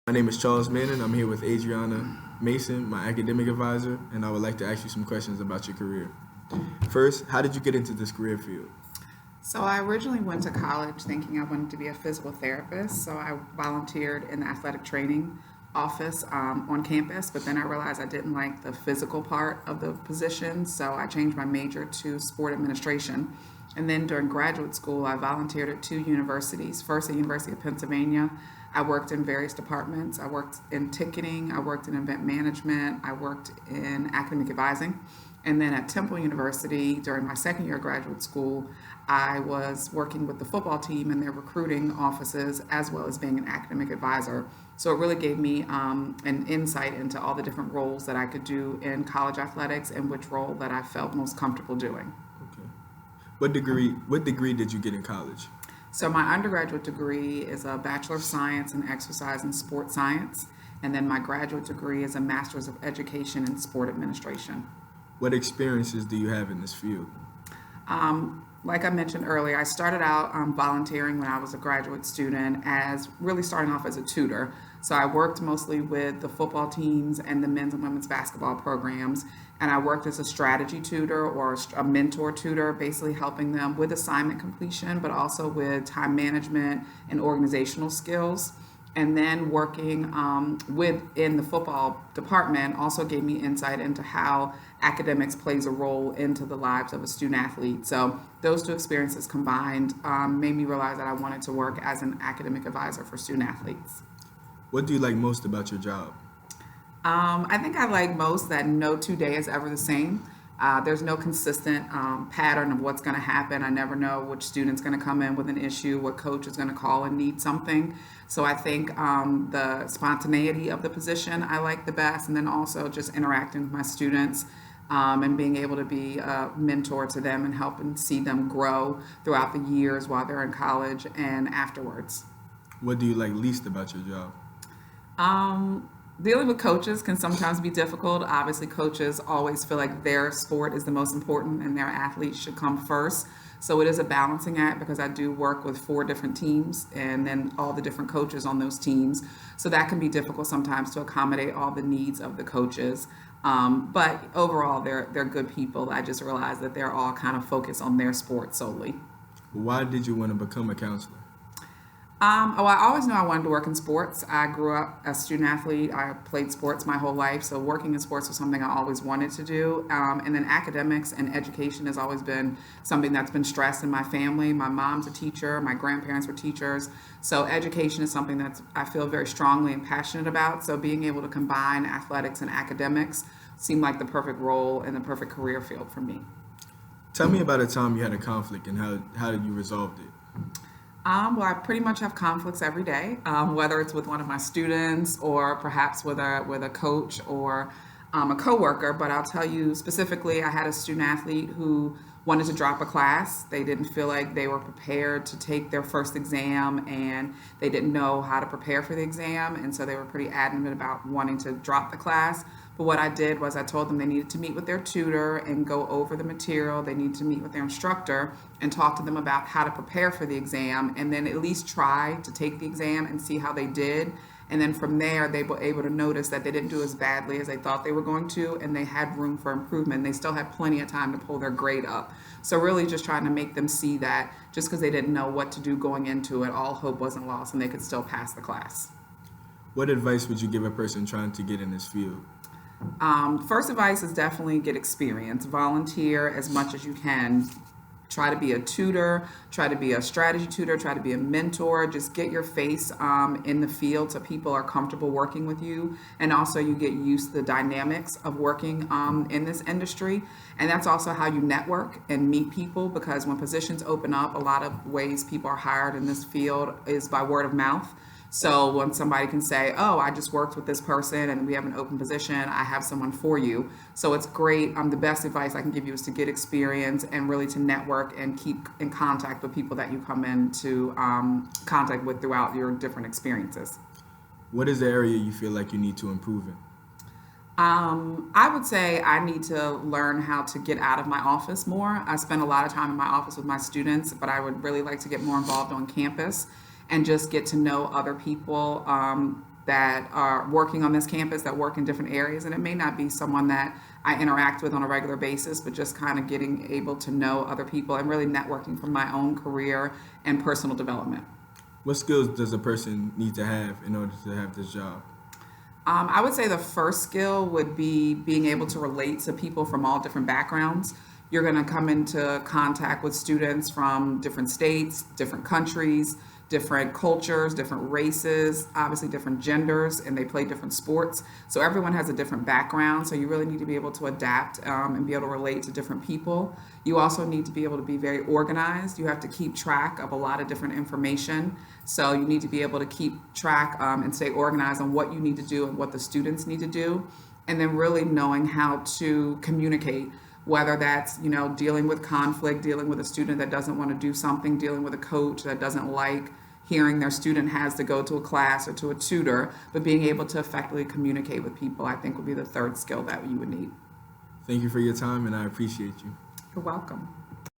My name is Charles Manning. I'm here with Adriana Mason, my academic advisor, and I would like to ask you some questions about your career. First, how did you get into this career field? So I originally went to college thinking I wanted to be a physical therapist. So I volunteered in the athletic training office on campus, but then I realized I didn't like the physical part of the position. So I changed my major to sport administration. And then during graduate school, I volunteered at two universities. First, at University of Pennsylvania, I worked in various departments. I worked in ticketing, I worked in event management, I worked in academic advising. And then at Temple University, during my second year of graduate school, I was working with the football team in their recruiting offices as well as being an academic advisor. So it really gave me an insight into all the different roles that I could do in college athletics and which role that I felt most comfortable doing. Okay. What degree did you get in college? So my undergraduate degree is a Bachelor of Science in Exercise and Sport Science, and then my graduate degree is a Master's of Education in Sport Administration. What experiences do you have in this field? Like I mentioned earlier, I started out volunteering when I was a graduate student as really starting off as a tutor. So I worked mostly with the football teams and the men's and women's basketball programs. And I worked as a strategy tutor or a mentor tutor, basically helping them with assignment completion, but also with time management and organizational skills. And then working within the football department also gave me insight into how academics plays a role into the lives of a student athlete. So those two experiences combined made me realize that I wanted to work as an academic advisor for student athletes. What do you like most about your job? I think I like most that no 2 day is ever the same. There's no consistent pattern of what's going to happen. I never know which student's going to come in with an issue, what coach is going to call and need something. So I think the spontaneity of the position I like the best, and then also just interacting with my students and being able to be a mentor to them and help and see them grow throughout the years while they're in college and afterwards. What do you like least about your job? Dealing with coaches can sometimes be difficult. Obviously, coaches always feel like their sport is the most important and their athletes should come first. So it is a balancing act because I do work with four different teams and then all the different coaches on those teams. So that can be difficult sometimes to accommodate all the needs of the coaches. But overall, they're good people. I just realized that they're all kind of focused on their sport solely. Why did you want to become a counselor? I always knew I wanted to work in sports. I grew up a student athlete. I played sports my whole life, so working in sports was something I always wanted to do. And then academics and education has always been something that's been stressed in my family. My mom's a teacher, my grandparents were teachers, so education is something that I feel very strongly and passionate about. So being able to combine athletics and academics seemed like the perfect role and the perfect career field for me. Tell me about a time you had a conflict and how did you resolve it? Well, I pretty much have conflicts every day, whether it's with one of my students or perhaps with a coach or a coworker. But I'll tell you specifically, I had a student athlete who wanted to drop a class. They didn't feel like they were prepared to take their first exam, and they didn't know how to prepare for the exam, and so they were pretty adamant about wanting to drop the class. But what I did was I told them they needed to meet with their tutor and go over the material. They needed to meet with their instructor and talk to them about how to prepare for the exam, and then at least try to take the exam and see how they did. And then from there, they were able to notice that they didn't do as badly as they thought they were going to, and they had room for improvement. They still had plenty of time to pull their grade up. So really just trying to make them see that just because they didn't know what to do going into it, all hope wasn't lost and they could still pass the class. What advice would you give a person trying to get in this field? First advice is definitely get experience. Volunteer as much as you can. Try to be a tutor, try to be a strategy tutor, try to be a mentor. Just get your face in the field so people are comfortable working with you. And also you get used to the dynamics of working in this industry. And that's also how you network and meet people, because when positions open up, a lot of ways people are hired in this field is by word of mouth. So when somebody can say, oh, I just worked with this person and we have an open position, I have someone for you. So it's great. The best advice I can give you is to get experience and really to network and keep in contact with people that you come into contact with throughout your different experiences. What is the area you feel like you need to improve in? I would say I need to learn how to get out of my office more. I spend a lot of time in my office with my students, but I would really like to get more involved on campus and just get to know other people that are working on this campus, that work in different areas. And it may not be someone that I interact with on a regular basis, but just kind of getting able to know other people and really networking from my own career and personal development. What skills does a person need to have in order to have this job? I would say the first skill would be being able to relate to people from all different backgrounds. You're going to come into contact with students from different states, different countries, different cultures, different races, obviously different genders, and they play different sports. So everyone has a different background, so you really need to be able to adapt and be able to relate to different people. You also need to be able to be very organized. You have to keep track of a lot of different information. So you need to be able to keep track and stay organized on what you need to do and what the students need to do. And then really knowing how to communicate, whether that's, dealing with conflict, dealing with a student that doesn't want to do something, dealing with a coach that doesn't like hearing their student has to go to a class or to a tutor, but being able to effectively communicate with people, I think would be the third skill that you would need. Thank you for your time, and I appreciate you. You're welcome.